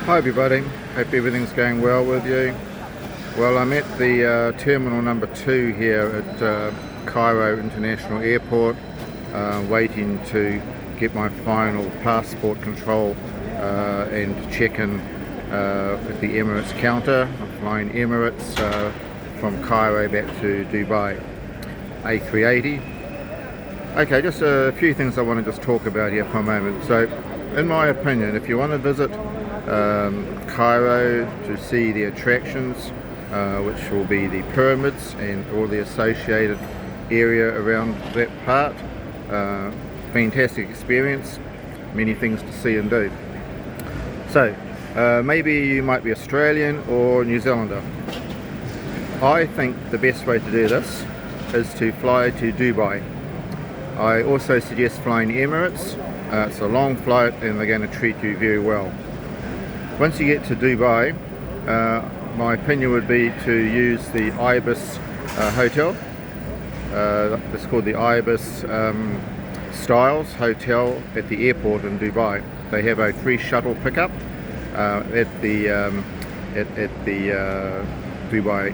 Hi everybody, hope everything's going well with you. Well, I'm at the terminal number 2 here at Cairo International Airport, waiting to get my final passport control and check-in at the Emirates counter. I'm flying Emirates from Cairo back to Dubai, A380. Okay, just a few things I want to just talk about here for a moment. So, in my opinion, if you want to visit Cairo to see the attractions, which will be the pyramids and all the associated area around that part, fantastic experience, many things to see and do. So, maybe you might be Australian or New Zealander. I think the best way to do this is to fly to Dubai. I also suggest flying Emirates. It's a long flight and they're going to treat you very well. Once you get to Dubai, my opinion would be to use the Ibis hotel. It's called the Ibis Styles Hotel at the airport in Dubai. They have a free shuttle pickup at the Dubai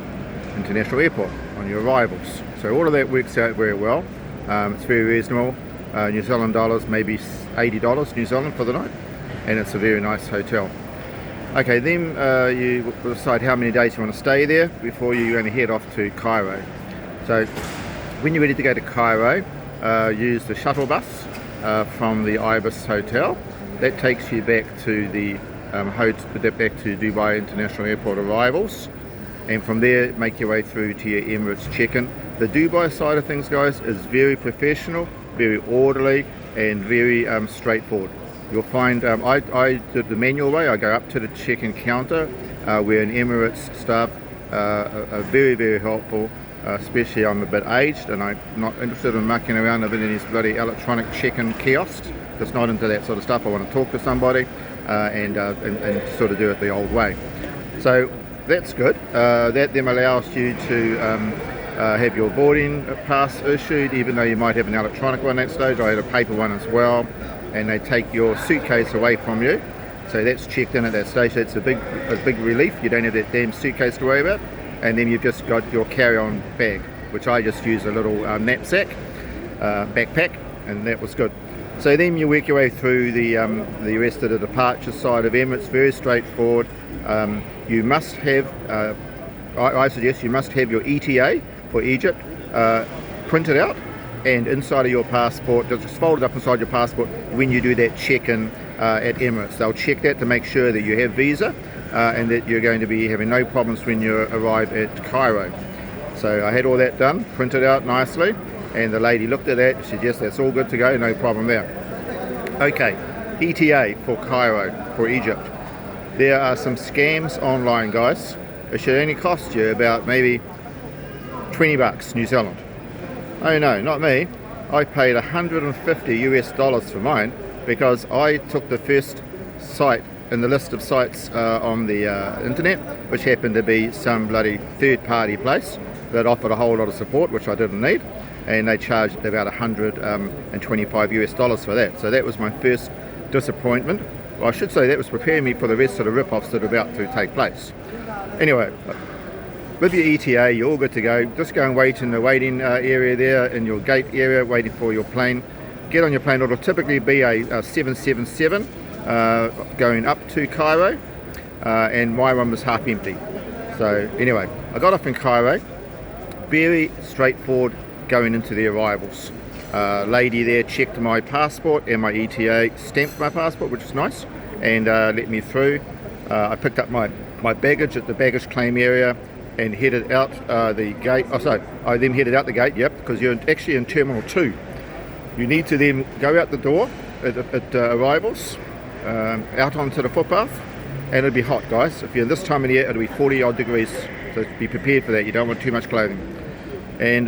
International Airport on your arrivals. So all of that works out very well. It's very reasonable. New Zealand dollars, maybe $80 New Zealand for the night, and it's a very nice hotel. Okay, then you decide how many days you want to stay there before you're going to head off to Cairo. So when you're ready to go to Cairo, use the shuttle bus from the Ibis Hotel. That takes you back to the back to Dubai International Airport arrivals, and from there make your way through to your Emirates check-in. The Dubai side of things, guys, is very professional, very orderly, and very straightforward. You'll find I did the manual way. I go up to the check-in counter where an Emirates staff are very, very helpful, especially I'm a bit aged and I'm not interested in mucking around in these bloody electronic check-in kiosks. Just not into that sort of stuff. I want to talk to somebody and sort of do it the old way. So that's good. That then allows you to have your boarding pass issued, even though you might have an electronic one at that stage. I had a paper one as well, and they take your suitcase away from you. So that's checked in at that stage. That's a big relief. You don't have that damn suitcase to worry about, and then you've just got your carry-on bag, which I just use a little knapsack, backpack, and that was good. So then you work your way through the rest of the departure side of Emirates. Very straightforward. You must have, I suggest you must have your ETA for Egypt printed out and inside of your passport, just fold it up inside your passport when you do that check-in at Emirates. They'll check that to make sure that you have visa and that you're going to be having no problems when you arrive at Cairo. So I had all that done, printed out nicely, and the lady looked at that. She said, yes, that's all good to go, no problem there. Okay, ETA for Cairo, for Egypt. There are some scams online, guys. It should only cost you about maybe $20 New Zealand. Oh no, not me. I paid $150 for mine because I took the first site in the list of sites on the internet, which happened to be some bloody third-party place that offered a whole lot of support, which I didn't need, and they charged about $125 for that. So that was my first disappointment. Well, I should say that was preparing me for the rest of the rip-offs that are about to take place. Anyway, with your ETA, you're all good to go. Just go and wait in the waiting area there, in your gate area, waiting for your plane. Get on your plane. It'll typically be a 777 going up to Cairo, and my one was half empty. So anyway, I got off in Cairo. Very straightforward going into the arrivals. Lady there checked my passport and my ETA, stamped my passport, which is nice, and let me through. I picked up my baggage at the baggage claim area and headed out the gate. I then headed out the gate, yep, because you're actually in Terminal 2. You need to then go out the door at arrivals, out onto the footpath, and it'll be hot, guys. If you're this time of the year, it'll be 40 odd degrees, so be prepared for that. You don't want too much clothing. And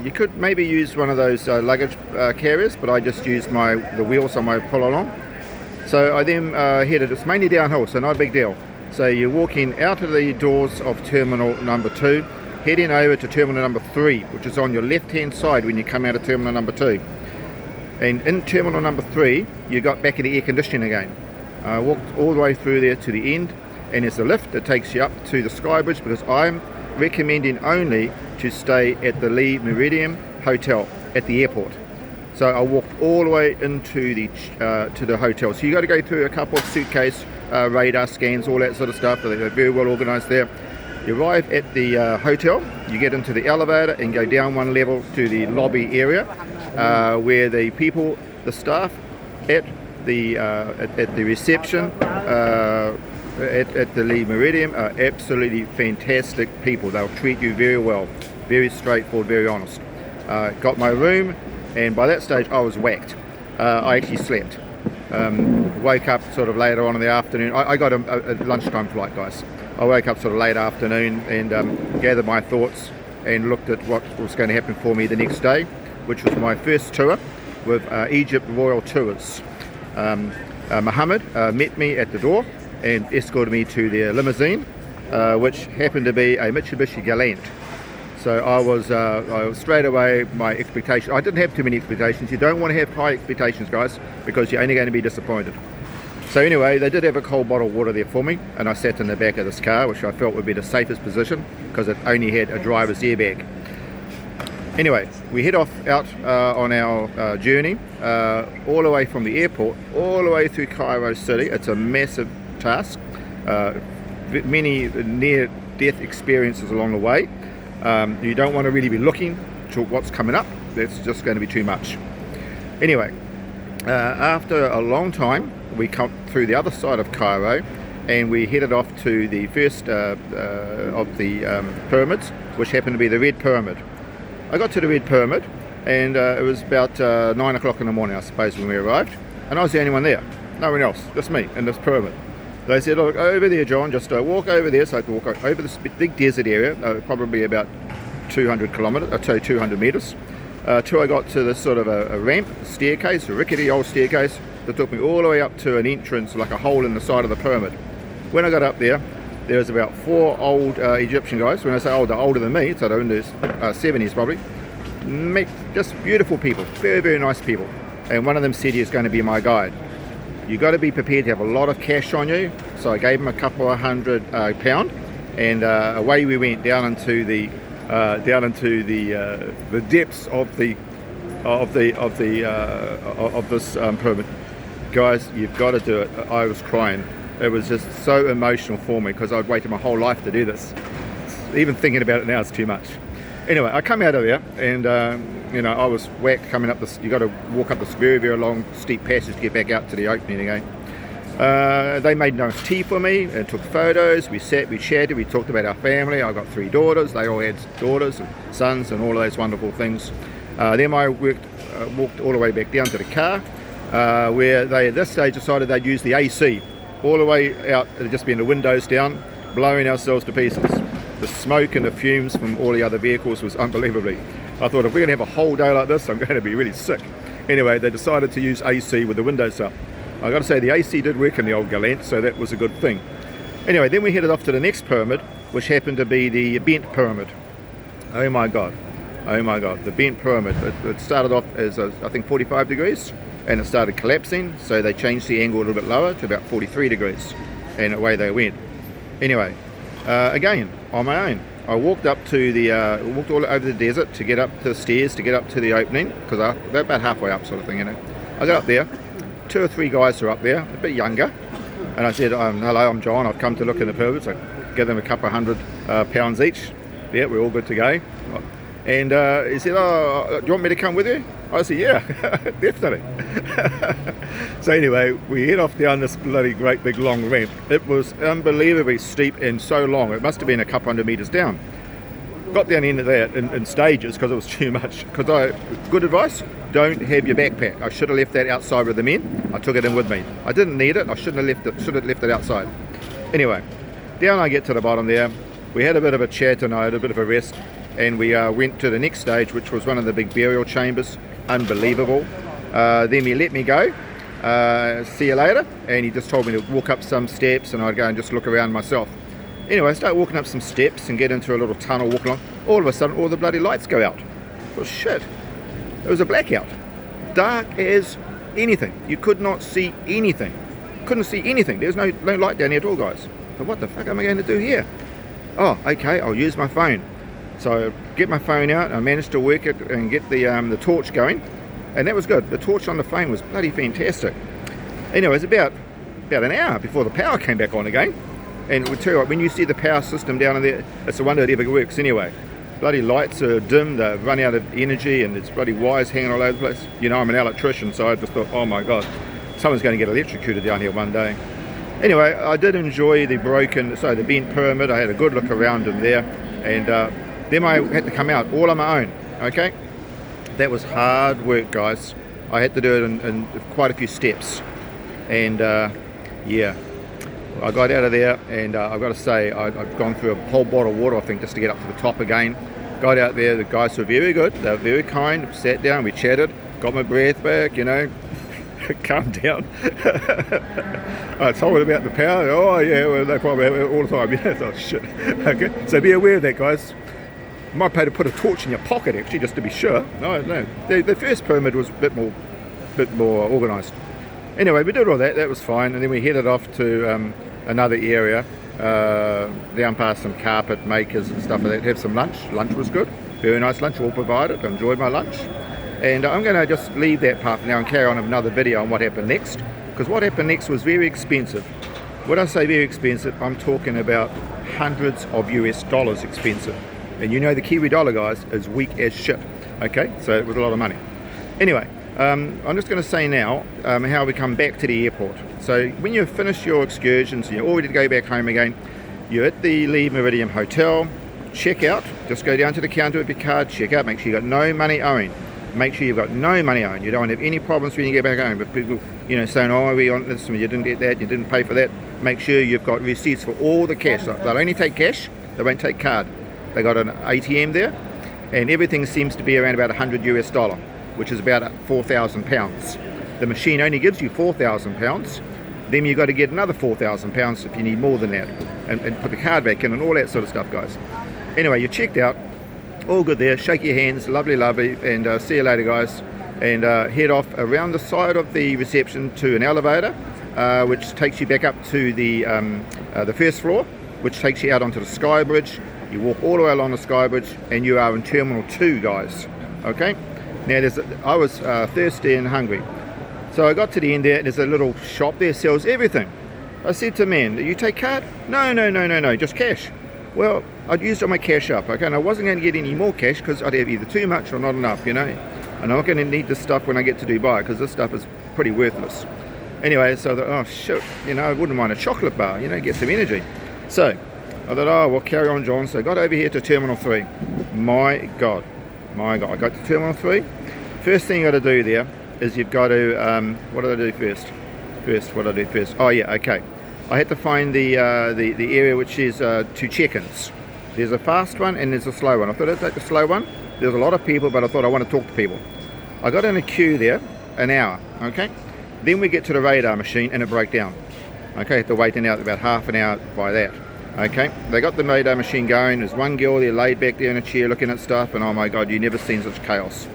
you could maybe use one of those luggage carriers, but I just used the wheels on my pull-along. So I then headed, it's mainly downhill, so not a big deal. So you're walking out of the doors of Terminal number 2, heading over to Terminal number 3, which is on your left-hand side when you come out of Terminal number 2. And in Terminal number 3, you got back in the air conditioning again. I walked all the way through there to the end, and there's a lift that takes you up to the Sky Bridge, because I'm recommending only to stay at the Lee Meridian Hotel at the airport. So I walked all the way into the to the hotel. So you got to go through a couple of suitcase radar scans, all that sort of stuff. They're very well organised there. You arrive at the hotel, you get into the elevator and go down one level to the lobby area, where the people, the staff at the reception at the Lee Meridian are absolutely fantastic people. They'll treat you very well, very straightforward, very honest. Got my room, and by that stage I was whacked. I actually slept. Woke up sort of later on in the afternoon. I got a lunchtime flight, guys. I woke up sort of late afternoon and gathered my thoughts and looked at what was going to happen for me the next day, which was my first tour with Egypt Royal Tours. Mohammed met me at the door and escorted me to their limousine, which happened to be a Mitsubishi Galant. So I was straight away, my expectation, I didn't have too many expectations. You don't want to have high expectations, guys, because you're only going to be disappointed. So anyway, they did have a cold bottle of water there for me, and I sat in the back of this car, which I felt would be the safest position because it only had a driver's airbag. Anyway, we head off out on our journey, all the way from the airport, all the way through Cairo City. It's a massive task, many near-death experiences along the way. You don't want to really be looking to what's coming up. That's just going to be too much. Anyway, after a long time, we come through the other side of Cairo, and we headed off to the first of the pyramids, which happened to be the Red Pyramid. I got to the Red Pyramid, and it was about 9 o'clock in the morning, I suppose, when we arrived, and I was the only one there. No one else, just me in this pyramid. They said, look, over there, John, just walk over there. So I had to walk over this big desert area, probably about 200 metres, till I got to this sort of a ramp, a staircase, a rickety old staircase that took me all the way up to an entrance, like a hole in the side of the pyramid. When I got up there, there was about 4 old Egyptian guys. When I say old, they're older than me, so they're in their 70s probably. Just beautiful people, very, very nice people. And one of them said he was going to be my guide. You got to be prepared to have a lot of cash on you. So I gave him a couple of £100, and away we went down into the depths of this pyramid. Guys, you've got to do it. I was crying. It was just so emotional for me because I'd waited my whole life to do this. Even thinking about it now is too much. Anyway, I come out of there, and I was whacked coming up this. You got to walk up this very, very long, steep passage to get back out to the opening again. They made nice tea for me and took photos. We sat, we chatted, we talked about our family. I got 3 daughters. They all had daughters and sons and all of those wonderful things. Then I walked all the way back down to the car, where they at this stage decided they'd use the AC all the way out. It'd just been the windows down, blowing ourselves to pieces. The smoke and the fumes from all the other vehicles was unbelievably. I thought, if we're going to have a whole day like this, I'm going to be really sick. Anyway, they decided to use AC with the windows up. I got to say, the AC did work in the old Galant, so that was a good thing. Anyway, then we headed off to the next pyramid, which happened to be the Bent Pyramid. Oh my God, the Bent Pyramid. It started off as, I think, 45 degrees, and it started collapsing, so they changed the angle a little bit lower to about 43 degrees, and away they went. Anyway, again, on my own. I walked up to walked all over the desert to get up to the stairs, to get up to the opening, because they're about halfway up sort of thing, I got up there, 2 or 3 guys were up there, a bit younger, and I said, hello, I'm John, I've come to look in the pyramids. I give them a couple of £100 each. Yeah, we're all good to go. And he said, do you want me to come with you? I said, yeah, definitely. So anyway, we head off down this bloody great big long ramp. It was unbelievably steep and so long. It must have been a couple hundred metres down. Got down into that in stages because it was too much. Good advice, don't have your backpack. I should have left that outside with the men. I took it in with me. I didn't need it. I should have left it outside. Anyway, down I get to the bottom there. We had a bit of a chat and I had a bit of a rest. And we went to the next stage, which was one of the big burial chambers. Unbelievable. Then he let me go. See you later. And he just told me to walk up some steps, and I'd go and just look around myself. Anyway, I start walking up some steps and get into a little tunnel, walk along. All of a sudden, all the bloody lights go out. Well, shit. It was a blackout. Dark as anything. You could not see anything. couldn't see anything. There's no light down here at all, guys. So what the fuck am I going to do here? Oh, okay, I'll use my phone. So I get my phone out, I managed to work it and get the torch going, and that was good. The torch on the phone was bloody fantastic. Anyways, about an hour before the power came back on again, and it would tell you what, when you see the power system down in there, it's a wonder it ever works anyway. Bloody lights are dim, they run out of energy, and there's bloody wires hanging all over the place. You know, I'm an electrician, so I just thought, oh my god, someone's going to get electrocuted down here one day. Anyway, I did enjoy the bent pyramid. I had a good look around in there, and then I had to come out all on my own. Okay, that was hard work, guys. I had to do it in quite a few steps, and yeah, I got out of there, and I've got to say, I've gone through a whole bottle of water, I think, just to get up to the top again. Got out there, the guys were very good, they were very kind, sat down, we chatted, got my breath back, you know, calmed down. I told them about the power. Oh yeah, well, no problem, all the time. Yeah, oh shit. Okay, so be aware of that, guys. You might pay to put a torch in your pocket, actually, just to be sure. No, the first pyramid was a bit more organised. Anyway, we did all that. That was fine, and then we headed off to another area, down past some carpet makers and stuff like that. Have some lunch. Lunch was good. Very nice lunch, all provided. I enjoyed my lunch. And I'm going to just leave that part now and carry on another video on what happened next, because what happened next was very expensive. When I say very expensive, I'm talking about hundreds of US dollars expensive. And you know the Kiwi dollar, guys, is weak as shit. Okay, so it was a lot of money. Anyway, I'm just going to say now how we come back to the airport. So when you've finished your excursions and you're all ready to go back home again, you're at the Lee Meridian Hotel, check out, just go down to the counter with your card, check out, make sure you've got no money owing. Make sure you've got no money owing. You don't have any problems when you get back home. But people, you know, saying, oh, we on this, you didn't get that, you didn't pay for that. Make sure you've got receipts for all the cash. They'll only take cash, they won't take card. They got an ATM there, and everything seems to be around about $100, which is about £4,000. The machine only gives you £4,000. Then you've got to get another £4,000 if you need more than that, and put the card back in and all that sort of stuff, guys. Anyway, you're checked out. All good there, shake your hands, lovely, and see you later, guys. And head off around the side of the reception to an elevator, which takes you back up to the first floor, which takes you out onto the sky bridge. You walk all the way along the sky bridge, and you are in Terminal 2, guys. Okay? Now, I was thirsty and hungry. So I got to the end there, and there's a little shop there, sells everything. I said to the man, do you take card? No, just cash. Well, I'd used all my cash up, okay, and I wasn't going to get any more cash because I'd have either too much or not enough, you know. And I'm not going to need this stuff when I get to Dubai because this stuff is pretty worthless. Anyway, so I thought, oh shit, you know, I wouldn't mind a chocolate bar, you know, get some energy. So I thought, oh, well, carry on, John. So I got over here to Terminal 3. My God, I got to Terminal 3. First thing you got to do there is you've got to, what did I do first? Oh yeah, okay. I had to find the area which is to check-ins. There's a fast one and there's a slow one. I thought I'd take the slow one. There's a lot of people, but I thought I want to talk to people. I got in a queue there, an hour, okay? Then we get to the radar machine and it broke down. Okay, I had to wait about half an hour by that. Okay, they got the radar machine going. There's one girl there laid back there in a chair looking at stuff, and oh my God, you've never seen such chaos.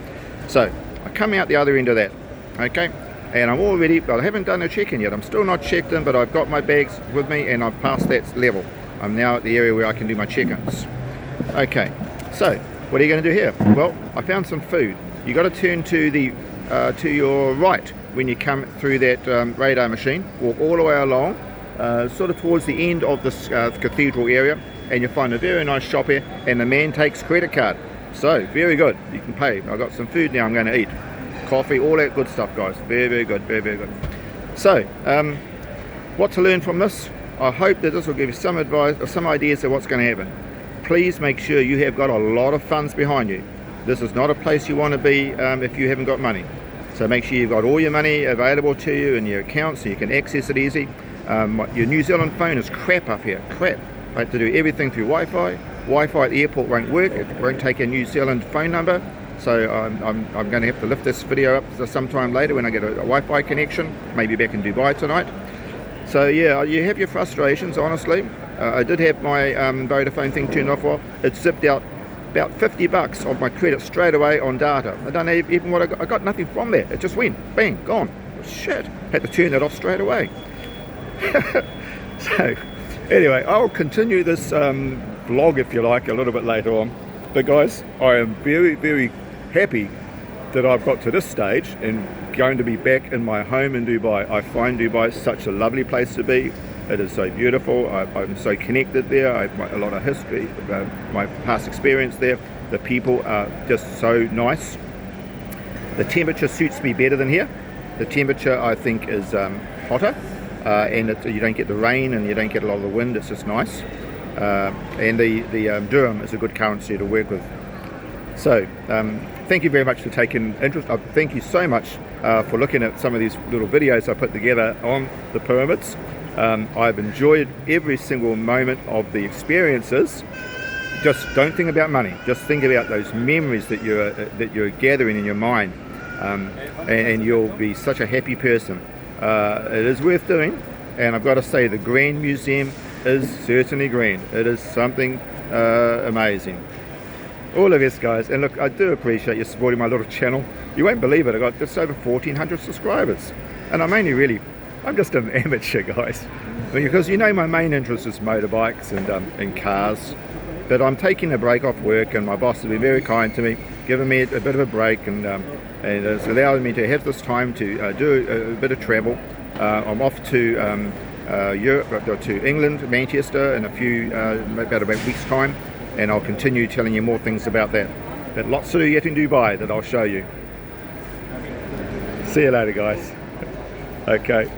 So I come out the other end of that, okay? And I'm all ready, but I haven't done a check-in yet. I'm still not checked in, but I've got my bags with me and I've passed that level. I'm now at the area where I can do my check-ins. Okay, so what are you going to do here? Well, I found some food. You got to turn to your right when you come through that radar machine. Walk all the way along, sort of towards the end of this cathedral area, and you'll find a very nice shop here, and the man takes credit card. So, very good. You can pay. I've got some food now I'm going to eat. Coffee, all that good stuff, guys. Very good, very good. So, what to learn from this? I hope that this will give you some advice or some ideas of what's going to happen. Please make sure you have got a lot of funds behind you. This is not a place you want to be if you haven't got money. So make sure you've got all your money available to you in your account so you can access it easy. Your New Zealand phone is crap up here, crap. I have to do everything through Wi-Fi. Wi-Fi at the airport won't work. It won't take a New Zealand phone number. So I'm going to have to lift this video up sometime later when I get a Wi-Fi connection, maybe back in Dubai tonight. So yeah, you have your frustrations, honestly. I did have my Vodafone thing turned off. It zipped out about $50 of my credit straight away on data. I don't know even what I got nothing from there. It just went, bang, gone. Shit, had to turn that off straight away. So anyway, I'll continue this vlog, if you like, a little bit later on. But guys, I am very, very happy that I've got to this stage and going to be back in my home in Dubai. I find Dubai such a lovely place to be. It is so beautiful. I'm so connected there. I have a lot of history, my past experience there. The people are just so nice. The temperature suits me better than here. The temperature, I think, is hotter, and you don't get the rain and you don't get a lot of the wind. It's just nice. And the dirham is a good currency to work with. So thank you very much for taking interest. Thank you so much for looking at some of these little videos I put together on the pyramids. I've enjoyed every single moment of the experiences. Just don't think about money. Just think about those memories that you're gathering in your mind, and you'll be such a happy person. It is worth doing, and I've got to say the Grand Museum is certainly grand. It is something amazing. All of this, guys, and look, I do appreciate you supporting my little channel. You won't believe it, I got just over 1,400 subscribers, and I'm just an amateur, guys, because my main interest is motorbikes and cars. But I'm taking a break off work, and my boss has been very kind to me, giving me a bit of a break, and it's allowed me to have this time to do a bit of travel. I'm off to Europe, to England, Manchester, in about a week's time, and I'll continue telling you more things about that. But lots to do yet in Dubai that I'll show you. See you later, guys. Okay.